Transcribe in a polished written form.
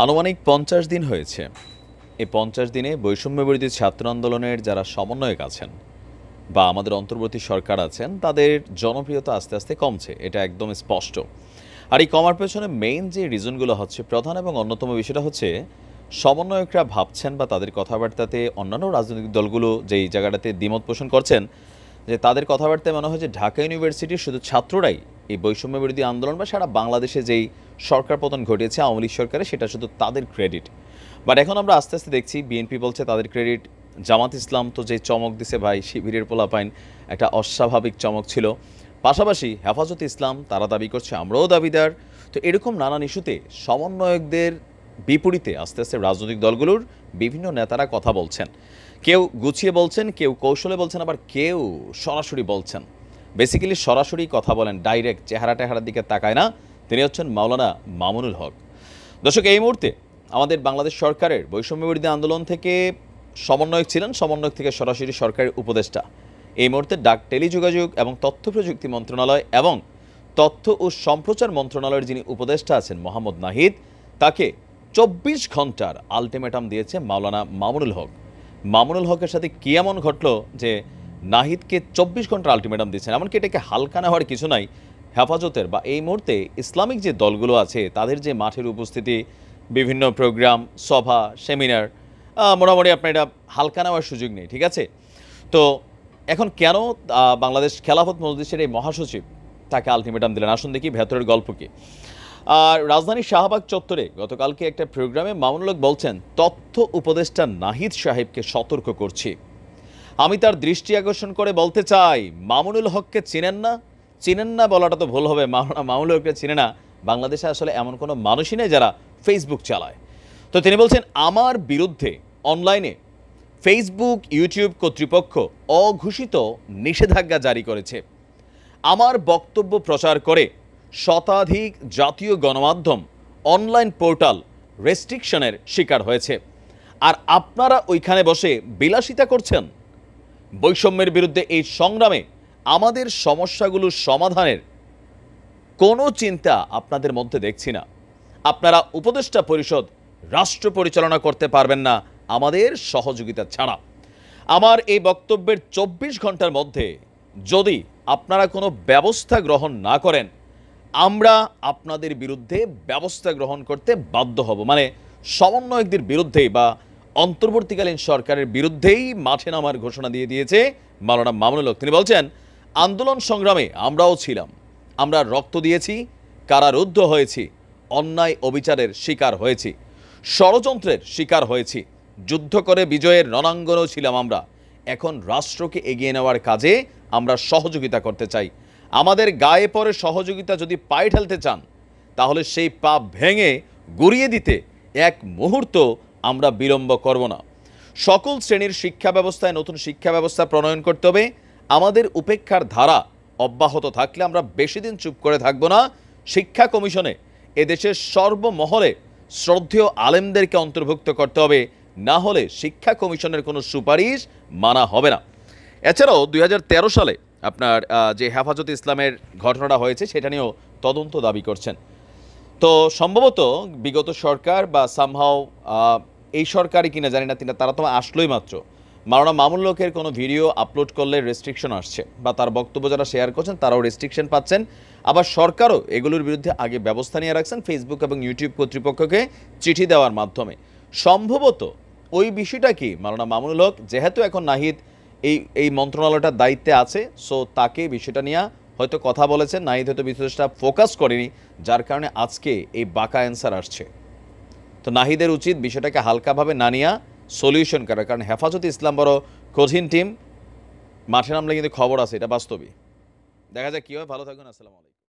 আনুমানিক ৫০ দিন হয়েছে। এই ৫০ দিনে বৈষম্যবিরোধী ছাত্র আন্দোলনের যারা সমন্বয়ক আছেন বা আমাদের অন্তর্বর্তী সরকার আছেন, তাদের জনপ্রিয়তা আস্তে আস্তে কমছে। এটা একদম স্পষ্ট। আর এই কমার পেছনে মেইন যে রিজনগুলো হচ্ছে, প্রধান এবং অন্যতম বিষয়টা হচ্ছে সমন্বয়করা ভাবছেন বা তাদের কথাবার্তাতে অন্যান্য রাজনৈতিক দলগুলো যেই জায়গাটাতে দ্বিমত পোষণ করছেন, যে তাদের কথাবার্তায় মনে হয় যে ঢাকা ইউনিভার্সিটির শুধু ছাত্ররাই এই বৈষম্যবিরোধী আন্দোলন বা সারা বাংলাদেশে যেই সরকার পতন ঘটিয়েছে আওয়ামী লীগ সরকারের, সেটা শুধু তাদের ক্রেডিট। বাট এখন আমরা আস্তে আস্তে দেখছি বিএনপি বলছে তাদের ক্রেডিট, জামাত ইসলাম তো যে চমক দিছে ভাই, শিবিরের পোলাপাইন একটা অস্বাভাবিক চমক ছিল। পাশাপাশি হেফাজতে ইসলাম তারা দাবি করছে আমরাও দাবিদার। তো এরকম নানান ইস্যুতে সমন্বয়কদের বিপরীতে আস্তে আস্তে রাজনৈতিক দলগুলোর বিভিন্ন নেতারা কথা বলছেন। কেউ গুছিয়ে বলছেন, কেউ কৌশলে বলছেন, আবার কেউ সরাসরি বলছেন। বেসিক্যালি সরাসরি কথা বলেন, ডাইরেক্ট চেহারা টেহারার দিকে তাকায় না। তিনি হচ্ছেন মাওলানা মামুনুল হক। দর্শক, এই মুহূর্তে আমাদের বাংলাদেশ সরকারের বৈষম্যবিরোধী আন্দোলন থেকে সমন্বয়ক ছিলেন, সমন্বয়ক থেকে সরাসরি সরকারের উপদেষ্টা। এই মুহূর্তে টেলিযোগাযোগ এবং তথ্য প্রযুক্তি মন্ত্রণালয় এবং তথ্য ও সম্প্রচার মন্ত্রণালয়ের যিনি উপদেষ্টা আছেন মোহাম্মদ নাহিদ, তাকে ২৪ ঘন্টার আলটিমেটাম দিয়েছে মাওলানা মামুনুল হক। মামুনুল হকের সাথে কী এমন ঘটল যে নাহিদকে ২৪ ঘন্টার আলটিমেটাম দিচ্ছেন? এমনকি এটাকে হালকা নেওয়ার কিছু নাই। হেফাজতের বা এই মুহূর্তে ইসলামিক যে দলগুলো আছে, তাদের যে মাঠের উপস্থিতি, বিভিন্ন প্রোগ্রাম, সভা, সেমিনার, মোটামুটি আপনার এটা হালকা নেওয়ার সুযোগ নেই, ঠিক আছে? তো এখন কেন বাংলাদেশ খেলাফত মজলিসের এই মহাসচিব তাকে আলটিমেটাম দিলেন? আসুন দেখি ভেতরের গল্প কি। আর রাজধানীর শাহবাগ চত্বরে গতকালকে একটা প্রোগ্রামে মামুনুল হক বলছেন, তথ্য উপদেষ্টা নাহিদ সাহেবকে সতর্ক করছি। আমি তার দৃষ্টি আকর্ষণ করে বলতে চাই, মামুনুল হককে চিনেন না? চিনেন না বলাটা তো ভুল হবে, মামুনুল হককে চিনে না। বাংলাদেশে আসলে এমন কোনো মানুষই নেই যারা ফেসবুক চালায়। তো তিনি বলছেন, আমার বিরুদ্ধে অনলাইনে ফেসবুক, ইউটিউব কর্তৃপক্ষ অঘোষিত নিষেধাজ্ঞা জারি করেছে। আমার বক্তব্য প্রচার করে শতাধিক জাতীয় গণমাধ্যম, অনলাইন পোর্টাল রেস্ট্রিকশনের শিকার হয়েছে। আর আপনারা ওইখানে বসে বিলাসিতা করছেন। বৈষম্যের বিরুদ্ধে এই সংগ্রামে আমাদের সমস্যাগুলো সমাধানের কোনো চিন্তা আপনাদের মধ্যে দেখছি না। আপনারা উপদেষ্টা পরিষদ, রাষ্ট্র পরিচালনা করতে পারবেন না আমাদের সহযোগিতা ছাড়া। আমার এই বক্তব্যের ২৪ ঘন্টার মধ্যে যদি আপনারা কোনো ব্যবস্থা গ্রহণ না করেন, আমরা আপনাদের বিরুদ্ধে ব্যবস্থা গ্রহণ করতে বাধ্য হব। মানে সমন্বয়কদের বিরুদ্ধেই বা অন্তর্বর্তীকালীন সরকারের বিরুদ্ধেই মাঠে নামার ঘোষণা দিয়ে দিয়েছে মাওলানা মামুনুল হক। তিনি বলছেন, আন্দোলন সংগ্রামে আমরাও ছিলাম, আমরা রক্ত দিয়েছি, কারারুদ্ধ হয়েছি, অন্যায় অবিচারের শিকার হয়েছি, ষড়যন্ত্রের শিকার হয়েছি, যুদ্ধ করে বিজয়ের রণাঙ্গনেও ছিলাম আমরা। এখন রাষ্ট্রকে এগিয়ে নেওয়ার কাজে আমরা সহযোগিতা করতে চাই। আমাদের গায়ে পরে সহযোগিতা যদি পায়ে ঠেলতে চান, তাহলে সেই পা ভেঙে গুঁড়িয়ে দিতে এক মুহূর্ত আমরা বিলম্ব করব না। সকল শ্রেণীর শিক্ষা ব্যবস্থায় নতুন শিক্ষা ব্যবস্থা প্রণয়ন করতে হবে। আমাদের উপেক্ষার ধারা অব্যাহত থাকলে আমরা বেশি দিন চুপ করে থাকব না। শিক্ষা কমিশনে এদেশের সর্বমহলে শ্রদ্ধেয় আলেমদেরকে অন্তর্ভুক্ত করতে হবে, না হলে শিক্ষা কমিশনের কোনো সুপারিশ মানা হবে না। এছাড়াও ২০১৩ সালে আপনার যে হেফাজতে ইসলামের ঘটনাটা হয়েছে, সেটা নিয়েও তদন্ত দাবি করছেন। তো সম্ভবত বিগত সরকার বা সামহাও এই সরকারই কিনা জানি না, তারা তো আসলোই মাত্র। মাওলানা মামুনুল হকের কোনো ভিডিও আপলোড করলে রেস্ট্রিকশন আসছে, বা তার বক্তব্য যারা শেয়ার করছেন তারাও রেস্ট্রিকশন পাচ্ছেন। আবার সরকারও এগুলোর বিরুদ্ধে আগে ব্যবস্থা নিয়ে রাখছেন ফেসবুক এবং ইউটিউব কর্তৃপক্ষকে চিঠি দেওয়ার মাধ্যমে। সম্ভবত ওই বিষয়টা কি, মাওলানা মামুনুল হক যেহেতু এখন নাহিদ এই মন্ত্রণালয়টার দায়িত্বে আছে, সো তাকে বিষয়টা নিয়ে হয়তো কথা বলেছেন। নাহিদ হয়তো বিশেষটা ফোকাস করেনি, যার কারণে আজকে এই বাঁকা অ্যান্সার আসছে। তো নাহিদের উচিত বিষয়টাকে হালকাভাবে না নিয়ে সলিউশন করা, কারণ হেফাজতে ইসলাম বড় কঠিন টিম। মাঠে নামলে কিন্তু খবর আছে, এটা বাস্তবই। দেখা যাক কী হয়। ভালো থাকুন, আসসালামু আলাইকুম।